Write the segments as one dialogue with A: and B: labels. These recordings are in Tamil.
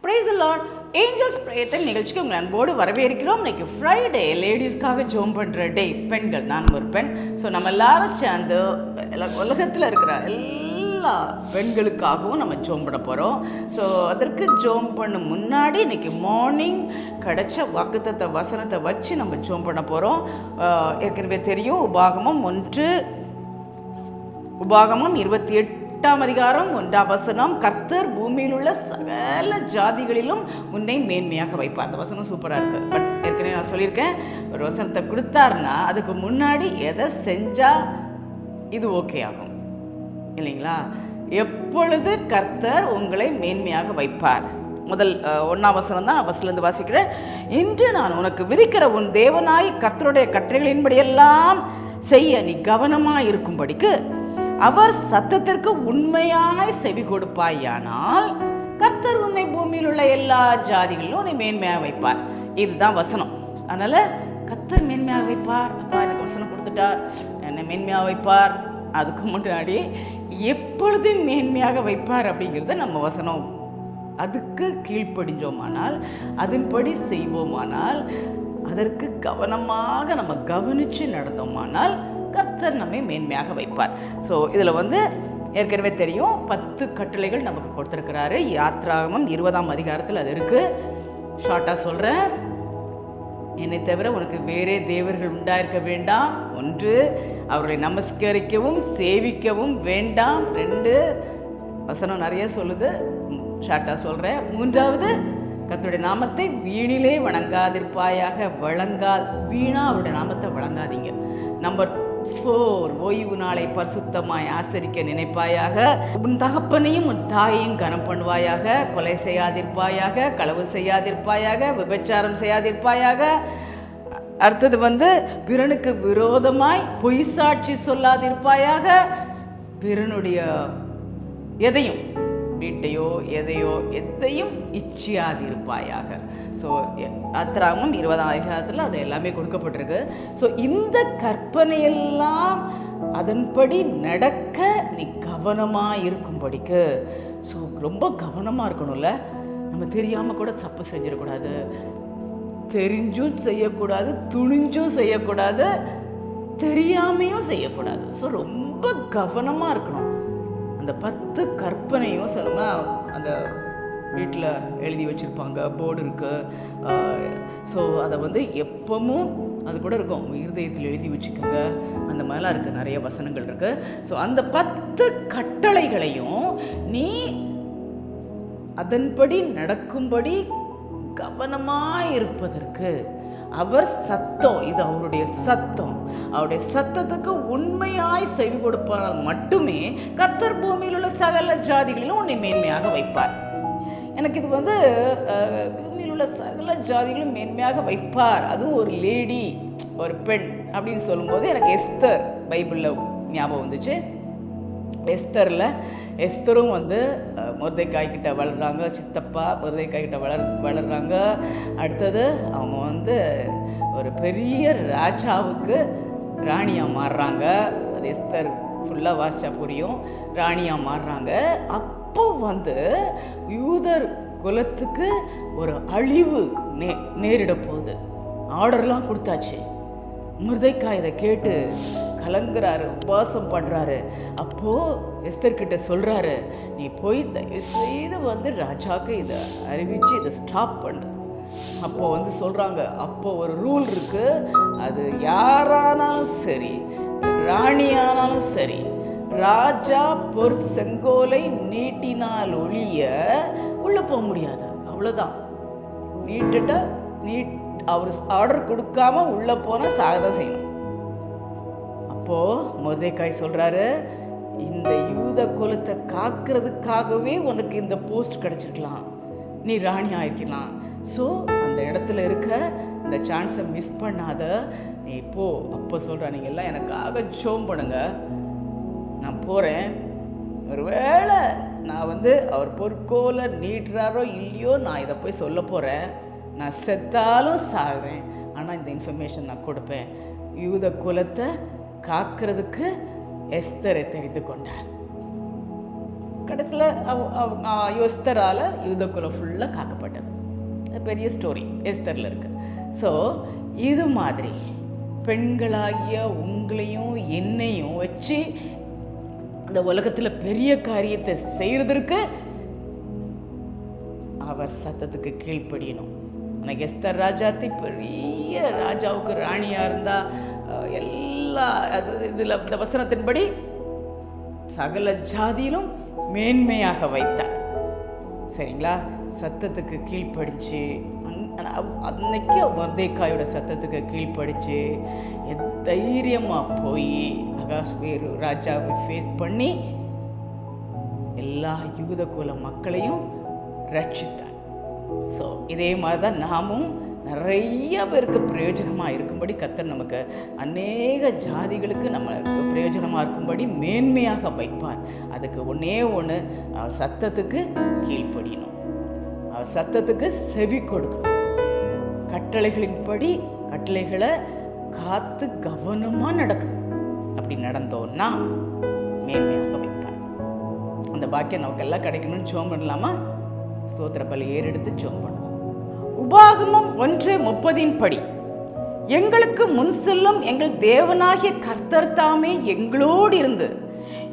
A: Price the lord. Angels prayer time நிகழ்ச்சிக்கு உங்கள் அன்போடு வரவேற்கிறோம். இன்னைக்கு ஃப்ரைடே, லேடிஸ்க்காக ஜோம் பண்ணுற டே. பெண்கள், நான் ஒரு பெண். ஸோ நம்ம எல்லாரும் சேர்ந்து உலகத்தில் இருக்கிற எல்லா பெண்களுக்காகவும் நம்ம ஜோம் பண்ண போகிறோம். ஸோ அதற்கு ஜோம் பண்ண முன்னாடி இன்னைக்கு மார்னிங் கிடைச்ச வாக்குத்தத்த வசனத்தை வச்சு நம்ம ஜோம் பண்ண போகிறோம். ஏற்கனவே தெரியும், உபாகமம் 28ஆம் அதிகாரம் 1ஆம் வசனம், கர்த்தர் பூமியில் உள்ள சகல ஜாதிகளிலும் உன்னை மேன்மையாக வைப்பார். அந்த வசனம் சூப்பராக இருக்குது. பட் ஏற்கனவே நான் சொல்லியிருக்கேன், ஒரு வசனத்தை கொடுத்தாருன்னா அதுக்கு முன்னாடி எதை செஞ்சால் இது ஓகே ஆகும் இல்லைங்களா? எப்பொழுது கர்த்தர் உங்களை மேன்மையாக வைப்பார். முதல் 1ஆம் வசனம் தான் ஃபஸ்ட்லேருந்து வாசிக்கிறேன். இன்று நான் உனக்கு விதிக்கிற உன் தேவனாய் கர்த்தருடைய கட்டளைகளின்படியெல்லாம் செய்ய நீ கவனமாக இருக்கும்படிக்கு அவர் சத்தத்திற்கு உண்மையாய் செவி கொடுப்பாயானால் கர்த்தர் உன்னை பூமியில் உள்ள எல்லா ஜாதிகளிலும் உன்னை மேன்மையாக வைப்பார். இதுதான் வசனம். அதனால கர்த்தர் மேன்மையாக வைப்பார். அப்பா எனக்கு வசனம் கொடுத்துட்டார், என்னை மேன்மையாக வைப்பார். அதுக்கு முன்னாடி எப்பொழுது மேன்மையாக வைப்பார் அப்படிங்கிறத நம்ம வசனம் அதுக்கு கீழ்ப்படிஞ்சோமானால், அதன்படி செய்வோமானால், அதற்கு கவனமாக நம்ம கவனித்து நடந்தோமானால் கர்த்தர் நம்மை மேன்மையாக வைப்பார். ஸோ இதில் ஏற்கனவே தெரியும், 10 கட்டளைகள் நமக்கு கொடுத்துருக்கிறாரு. யாத்ராகமம் 20ஆம் அதிகாரத்தில் அது இருக்குது. ஷார்ட்டாக சொல்கிறேன். என்னை தவிர உனக்கு வேறே தேவர்கள் உண்டாயிருக்க வேண்டாம். 1, அவர்களை நமஸ்கரிக்கவும் சேவிக்கவும் வேண்டாம். 2, வசனம் நிறைய சொல்லுது, ஷார்ட்டாக சொல்கிறேன். 3வது, கர்த்தருடைய நாமத்தை வீணிலே வணங்காதிருப்பாயாக. வீணா அவருடைய நாமத்தை வழங்காதீங்க. நம்பர் 4, ஓய்வு நாளை பரிசுத்தமாய் ஆசரிக்க நினைப்பாயாக. உன் தகப்பனையும் உன் தாயையும் கனம் பண்ணுவாயாக. கொலை செய்யாதிருப்பாயாக, களவு செய்யாதிருப்பாயாக, விபச்சாரம் செய்யாதிருப்பாயாக. அடுத்தது பிறனுக்கு விரோதமாய் பொய் சாட்சி சொல்லாதிருப்பாயாக. பிறனுடைய எதையும், வீட்டையோ எதையும் இச்சியாதிருப்பாயாக. ஸோ யாத்ராகமம் 20ஆம் அதிகாரத்தில் அது எல்லாமே கொடுக்கப்பட்டிருக்கு. ஸோ இந்த கற்பனையெல்லாம் அதன்படி நடக்க நீ கவனமாக இருக்கும்படிக்கு. ஸோ ரொம்ப கவனமாக இருக்கணும்ல. நம்ம தெரியாமல் கூட தப்பு செஞ்சிடக்கூடாது, தெரிஞ்சும் செய்யக்கூடாது, துணிஞ்சும் செய்யக்கூடாது, தெரியாமையும் செய்யக்கூடாது. ஸோ ரொம்ப கவனமாக இருக்கணும். அந்த 10 கற்பனையும் சொல்லணும்னா அந்த வீட்டில் எழுதி வச்சுருப்பாங்க, போர்டு இருக்குது. ஸோ அதை எப்பவும் அது கூட இருக்கும், இருதயத்தில் எழுதி வச்சுக்கோங்க. அந்த மாதிரிலாம் இருக்குது, நிறைய வசனங்கள் இருக்குது. ஸோ அந்த 10 கட்டளைகளையும் நீ அதன்படி நடக்கும்படி கவனமாக இருப்பதற்கு அவர் சத்தம், இது அவருடைய சத்தம், அவருடைய சத்தத்துக்கு உண்மையாய் செவி கொடுப்பால் மட்டுமே கர்த்தர் பூமியில் உள்ள சகல ஜாதிகளிலும் உன்னை மேன்மையாக வைப்பார். எனக்கு இது பூமியில் உள்ள சகல ஜாதிகளும் மேன்மையாக வைப்பார், அதுவும் ஒரு லேடி, ஒரு பெண் அப்படின்னு சொல்லும்போது எனக்கு எஸ்தர் பைபிளில் ஞாபகம் வந்துச்சு. எஸ்தரும் மொர்தெக்காய் கிட்ட வளர்றாங்க. சித்தப்பா மொர்தெக்காய் கிட்ட வளர்றாங்க. அடுத்தது அவங்க ஒரு பெரிய ராஜாவுக்கு ராணியாக மாறுறாங்க. அது எஸ்தர் ஃபுல்லாக வாசிச்சா புரியும். ராணியாக மாறுறாங்க. அப்போ யூதர் குலத்துக்கு ஒரு அழிவு நேரிட போகுது. ஆர்டர்லாம் கொடுத்தாச்சு. மொர்தெக்காய் இதை கேட்டு கலங்குறாரு, உபவாசம் பண்ணுறாரு. அப்போது எஸ்தர்கிட்ட சொல்கிறாரு, நீ போய் தயவுசெய்து ராஜாவுக்கு இதை அறிவித்து இதை ஸ்டாப் பண்ணு. அப்போது சொல்கிறாங்க, அப்போ ஒரு ரூல் இருக்குது, அது யாரானாலும் சரி, ராணியானாலும் சரி, ராஜா செங்கோலை நீட்டினால் ஒழிய உள்ளே போக முடியாது. அவ்வளோதான். அவர் ஆர்டர் கொடுக்காம உள்ளே போனால் சாகதான் செய்யணும். அப்போது மொர்தெக்காய் சொல்கிறாரு, இந்த யூத குலத்தை காக்கிறதுக்காகவே உனக்கு இந்த போஸ்ட் கிடச்சிருக்கலாம், நீ ராணி ஆகிக்கலாம். ஸோ அந்த இடத்துல இருக்க இந்த சான்ஸை மிஸ் பண்ணாத, நீ போ. அப்போ சொல்கிறா, நீங்கள் எல்லாம் எனக்காக ஜோம் பண்ணுங்க, நான் போகிறேன். ஒருவேளை நான் அவர் பொற்கோலை நீட்டுறாரோ இல்லையோ, நான் இதை போய் சொல்ல போகிறேன். நான் செத்தாலும் சாகிறேன், ஆனால் இந்த இன்ஃபர்மேஷன் நான் கொடுப்பேன். யூத குலத்தை காக்கிறதுக்கு எஸ்தரை தெரிந்து கொண்டார். கடைசியில் எஸ்தரால் யூதக்குலம் ஃபுல்லாக காக்கப்பட்டது. பெரிய ஸ்டோரி எஸ்தரில் இருக்கு. ஸோ இது மாதிரி பெண்களாகிய உங்களையும் என்னையும் வச்சு இந்த உலகத்தில் பெரிய காரியத்தை செய்கிறதுக்கு அவர் சத்தத்துக்கு கீழ்ப்படியணும். எனக்கு எஸ்தர் ராஜாத்தி பெரிய ராஜாவுக்கு ராணியாக இருந்தால் எல்லா இதில் இந்த வசனத்தின்படி சகல ஜாதியிலும் மேன்மையாக வைத்தார். சரிங்களா? சத்தத்துக்கு கீழ்ப்படிச்சு அன்னைக்கு மொர்தெக்காயோட சத்தத்துக்கு கீழ்ப்படிச்சு தைரியமாக போய் அகாஸ்வேரு ராஜாவை ஃபேஸ் பண்ணி எல்லா யூத குல மக்களையும் ரட்சித்தார். ஸோ இதே மாதிரி தான் நாமும் நிறைய பேருக்கு பிரயோஜனமாக இருக்கும்படி கர்த்தர் நமக்கு அநேக ஜாதிகளுக்கு நம்ம பிரயோஜனமாக இருக்கும்படி மேன்மையாக வைப்பார். அதுக்கு ஒன்றே ஒன்று, அவர் சத்தத்துக்கு கீழ்ப்படியணும், அவர் சத்தத்துக்கு செவி கொடுக்கணும், கட்டளைகளின்படி கட்டளைகளை காத்து கவனமாக நடக்கணும். அப்படி நடந்தோன்னா மேன்மையாக வைப்பார். அந்த பாக்கியம் நமக்கு எல்லாம் கிடைக்கணும்னு ஜெபம் பண்ணலாமா? ஸ்தோத்திர பலி ஏறெடுத்து ஜெபம் பண்ணுவோம். உபாகமம் 1:30 படி, எங்களுக்கு முன் செல்லும் எங்கள் தேவனாகிய கர்த்தர் தாமே எங்களோடு இருந்து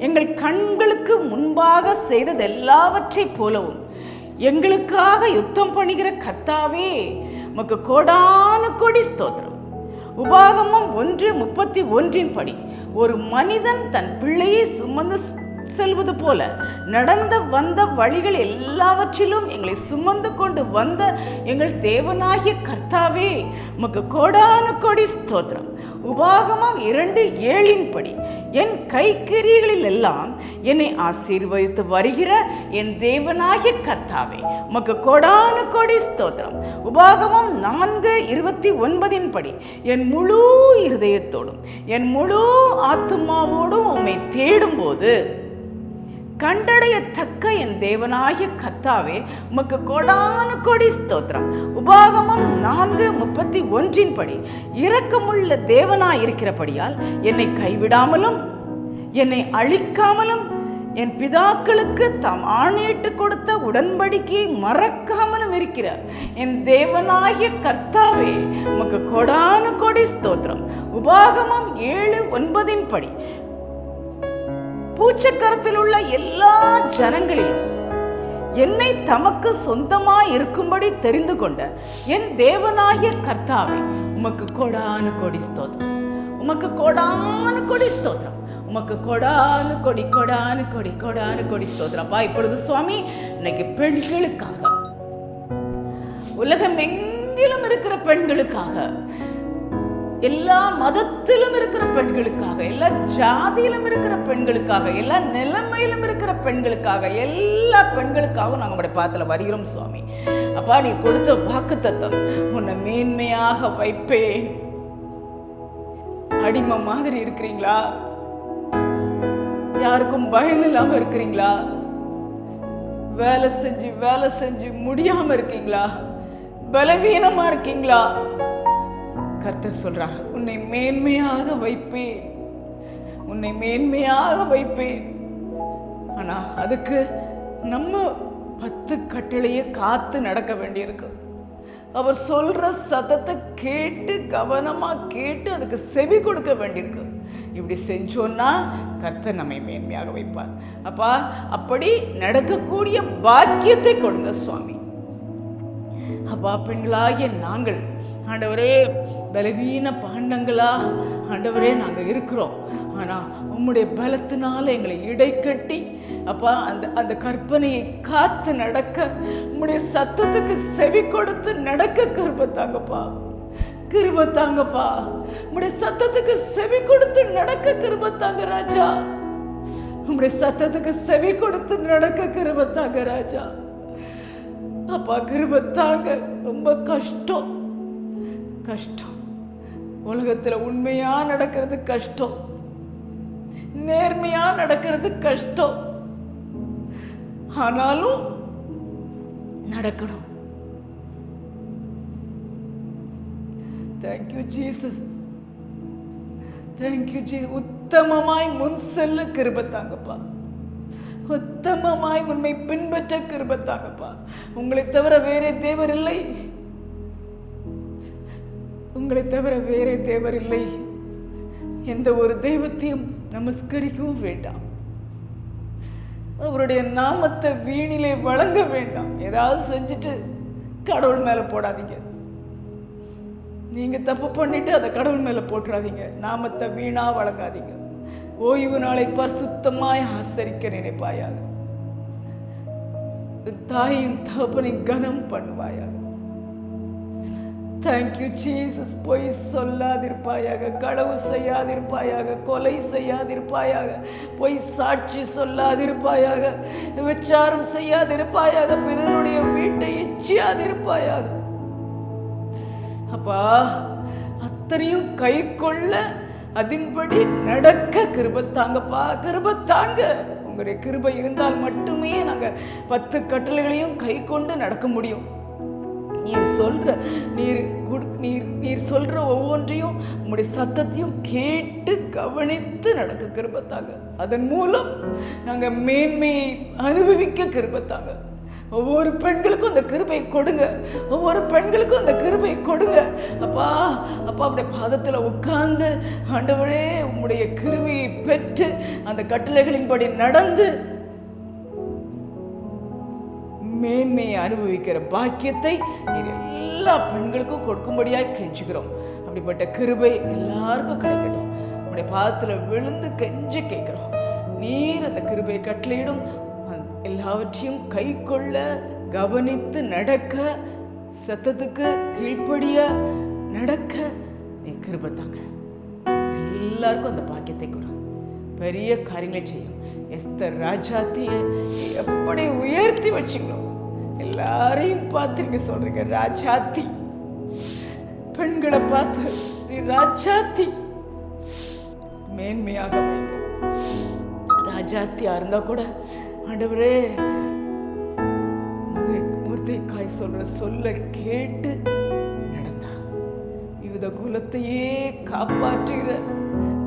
A: எங்கள் கண்களுக்கு முன்பாக செய்தது எல்லாவற்றை போலவும் எங்களுக்காக யுத்தம் பண்ணுகிற கர்த்தாவே உமக்கு கோடான கோடி ஸ்தோத்திரம். உபாகமம் 1:31 படி, ஒரு மனிதன் தன் பிள்ளையை சுமந்து செல்வது போல நடந்து வந்த வழிகள் எல்லாவற்றிலும் எங்களை சுமந்து கொண்டு வந்த எங்கள் தேவனாகிய கர்த்தாவே உமக்கு கோடான கோடி ஸ்தோத்திரம். உபாகமம் 2:7 படி, என் கைக்கிரியைகளில் எல்லாம் என்னை ஆசீர்வதித்து வருகிற என் தேவனாகிய கர்த்தாவே உமக்கு கோடான கோடி ஸ்தோத்திரம். உபாகமம் 4:29 படி, என் முழு இருதயத்தோடும் என் முழு ஆத்துமாவோடும் உம்மை தேடும்போது கண்டடையத்தக்க என் தேவனாகிய கர்த்தாவே உமக்கு கோடான கோடி ஸ்தோத்திரம். உபாகமம் 4:31 படி, இரக்கமுள்ள தேவனாய் இருக்கிறபடியால் என்னை கைவிடாமலும் என்னை அழிக்காமலும் என் பிதாக்களுக்கு தாம் ஆணையிட்டு கொடுத்த உடன்படிக்கையை மறக்காமலும் இருக்கிறார் என் தேவனாகிய கர்த்தாவே உமக்கு கோடான கோடி ஸ்தோத்திரம். உபாகமம் 7:9 படி, பூச்சக்கரத்தில் உள்ள எல்லா ஜனங்களிலும் என்னை தமக்கு சொந்தமாய் இருக்கும்படி தெரிந்து கொண்ட என் தேவனாகிய கர்த்தாவே உமக்கு கோடான கோடி ஸ்தோத்திரம். உமக்கு கோடான கோடி ஸ்தோத்திரம். உமக்கு கோடான கோடி கோடான கோடி கோடான கோடி ஸ்தோத்திரப்பா. இப்பொழுது சுவாமி, இன்னைக்கு பெண்களுக்காக, உலகம் எங்கிலும் இருக்கிற பெண்களுக்காக, எல்லா மதத்திலும் இருக்கிற பெண்களுக்காக, எல்லா ஜாதியிலும் இருக்கிற பெண்களுக்காக, எல்லா நிலைமையிலும் இருக்கிற பெண்களுக்காக, எல்லா பெண்களுக்காகவும் நாங்கள் உங்களுடைய பாதத்தில் வருகிறோம் சுவாமி. அப்பா, நீ கொடுத்த வாக்குத்தத்தம், உன்னை மேன்மையாக வைப்பேன். அடிமை மாதிரி இருக்கிறீங்களா? யாருக்கும் பயன் இல்லாம இருக்கிறீங்களா? வேலை செஞ்சு முடியாம இருக்கீங்களா? பலவீனமா இருக்கீங்களா? கர்த்தர் சொல்றார், உன்னை மேன்மையாக வைப்பேன், உன்னை மேன்மையாக வைப்பேன். ஆனா அதுக்கு நம்ம 10 கட்டளையை காத்து நடக்க வேண்டியிருக்கு. அவர் சொல்ற சத்தத்தை கேட்டு கவனமா கேட்டு அதுக்கு செவி கொடுக்க வேண்டியிருக்கு. இப்படி செஞ்சோன்னா கர்த்தர் நம்மை மேன்மையாக வைப்பார். அப்பா, அப்படி நடக்கக்கூடிய பாக்கியத்தை கொடுங்க சுவாமி. அப்பா, பெண்களாகிய நாங்கள் ஆண்டவரே பலவீன பாண்டங்களா ஆண்டவரே நாங்கள் இருக்கிறோம். ஆனால் உம்முடைய பலத்தினால எங்களை இடை கட்டி அப்பா அந்த கற்பனையை காத்து நடக்க, உம்முடைய சத்தத்துக்கு செவி கொடுத்து நடக்க கிருபை தாங்கப்பா, கிருபை தாங்கப்பா. உம்முடைய சத்தத்துக்கு செவி கொடுத்து நடக்க கிருபை தாங்க ராஜா. உம்முடைய சத்தத்துக்கு செவி கொடுத்து நடக்க கிருபை தாங்க ராஜா. அப்பா, கிருபை தாங்க. ரொம்ப கஷ்டம், கஷ்டம். உலகத்தில் உண்மையா நடக்கிறது கஷ்டம், நேர்மையா நடக்கிறது கஷ்டம். ஆனாலும் நடக்கணும். Thank you Jesus, thank you Jesus. உத்தமமாய் முன் செல்ல கிருபை தாங்கப்பா. உத்தமமாய் உண்மை பின்பற்ற கிருபை தாங்கப்பா. உங்களை தவிர வேறே தேவர் இல்லை, உங்களை தவிர வேறே தேவர் இல்லை. எந்த ஒரு தெய்வத்தையும் நமஸ்கரிக்கவும் வேண்டாம், அவருடைய நாமத்தை வீணிலே வழங்க வேண்டாம். ஏதாவது செஞ்சுட்டு கடவுள் மேல போடாதீங்க. நீங்க தப்பு பண்ணிட்டு அதை கடவுள் மேல போட்டுறாதீங்க. நாமத்தை வீணா வழங்காதீங்க. ஓய்வு நாளை பரிசுத்தமாய் ஆசரிக்க நினைப்பாயாக. தாயின் தகப்பனை கனம் பண்ணுவாயாக. Thank you Jesus. பொய் சொல்லாதிருப்பாயாக, களவு செய்யாதிருப்பாயாக, கொலை செய்யாதிருப்பாயாக, பொய் சாட்சி சொல்லாதிருப்பாயாக, விபச்சாரம் செய்யாதிருப்பாயாக, பிறருடைய வீட்டை இச்சியாதிருப்பாயாக. அப்பா, அத்தனையும் கை கொள்ள அதன்படி நடக்க கிருபை தாங்கப்பா, கிருபை தாங்க. உங்களுடைய கிருபை இருந்தால் மட்டுமே நாங்க 10 கட்டளைகளையும் கை கொண்டு நடக்க முடியும். நீர் சொல்ற ஒவ்வொன்றையும் உங்களுடைய சத்தத்தையும் கேட்டு கவனித்து நடக்க கிருபை தாங்க. அதன் மூலம் நாங்க மேன்மையை அனுபவிக்க கிருபை தாங்க. ஒவ்வொரு பெண்களுக்கும் அந்த கிருபை கொடுங்க, ஒவ்வொரு பெண்களுக்கும் அந்த கிருபை கொடுங்க. அப்பா அப்பா, அப்படியே பாதத்தில் உட்கார்ந்து ஆண்டவரே உம்முடைய கிருபையை பெற்று அந்த கட்டளைகளின்படி நடந்து மேன்மையை அனுபவிக்கிற பாக்கியத்தை நீர் எல்லா பெண்களுக்கும் கொடுக்கும்படியாக கெஞ்சுகிறோம். அப்படிப்பட்ட கிருபை எல்லாருக்கும் கிடைக்கட்டும். உங்களுடைய பாதத்தில் விழுந்து கெஞ்சி கேட்கிறோம். நீர் அந்த கிருபையை கட்டளையிடும். எல்லாவற்றையும் கை கொள்ள, கவனித்து நடக்க, சத்தத்துக்கு கீழ்ப்படிய நடக்க நீ கிருபை தாங்க. எல்லாருக்கும் அந்த பாக்கியத்தை கொடு. பெரிய காரியங்களை செய்யும். எஸ்தர் ராஜாத்தியை எப்படி உயர்த்தி வச்சிங்களோ, எல்லாரையும் பார்த்து நீங்க சொல்றீங்க ராஜாத்தி. பெண்களை பார்த்து நீ ராஜாத்தி மேன்மையாக வைங்க. ராஜாத்தியா இருந்தா கூட ஆண்டவரே மொர்தெகாய் சொல்ற சொல்ல கேட்டு நடந்தா யூத குலத்தையே காப்பாற்றுகிற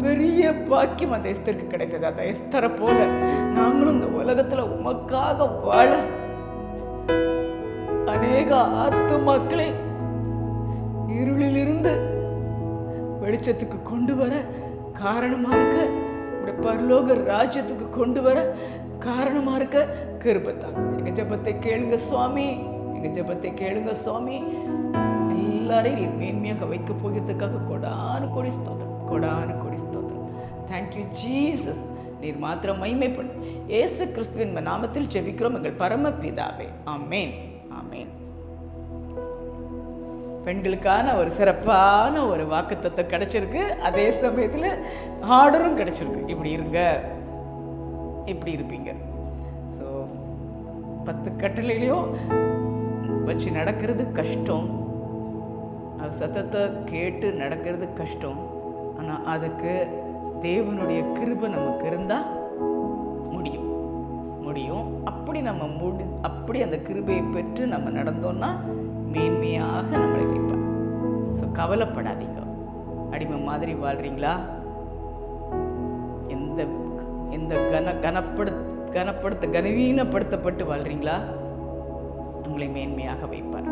A: பெரிய பாக்கியம் அந்த எஸ்தருக்கு கிடைத்தது. அந்த எஸ்தரை போல நாங்களும் இந்த உலகத்துல உமக்காக வாழ அநேக ஆத்துமாக்களை இருளிலிருந்து வெளிச்சத்துக்கு கொண்டு வர காரணமா இருக்க, பரலோக ராஜ்யத்துக்கு கொண்டு வர காரணமா இருக்க கிருபை தாங்க. எங்க ஜெபத்தை கேளுங்க சுவாமி, எங்க ஜெபத்தை கேளுங்க சுவாமி. எல்லாரையும் நீர் மேன்மையாக வைக்க போகிறதுக்காக கொடானு கொடி ஸ்தோத்திரம், கொடானு கொடி ஸ்தோத்திரம். Thank you Jesus. நீர் மாத்திரம் மகிமை பண்ணு. இயேசு கிறிஸ்துவின் நாமத்தில் ஜெபிக்கிறோம் எங்கள் பரம பிதாவே. ஆமேன், ஆமேன். பெண்களுக்கான ஒரு சிறப்பான ஒரு வாக்குத்தத்தம் கிடைச்சிருக்கு. அதே சமயத்தில் ஆர்டரும் கிடைச்சிருக்கு. இப்படி இருங்க, இப்படி இருப்பீங்க. ஸோ 10 கட்டளையிலையும் வச்சு நடக்கிறது கஷ்டம், அது சத்தத்தை கேட்டு நடக்கிறது கஷ்டம். ஆனால் அதுக்கு தேவனுடைய கிருபை நமக்கு இருந்தால் முடியும், முடியும். அப்படி நம்ம அப்படி அந்த கிருபையை பெற்று நம்ம நடந்தோம்னா மேன்மையாக நம்மளை வைப்பார். ஸோ கவலைப்படாதீங்க. அடிமை மாதிரி வாழ்றீங்களா? எந்த கனவீனப்படுத்தப்பட்டு வாழ்றீங்களா? உங்களை மேன்மையாக வைப்பார்.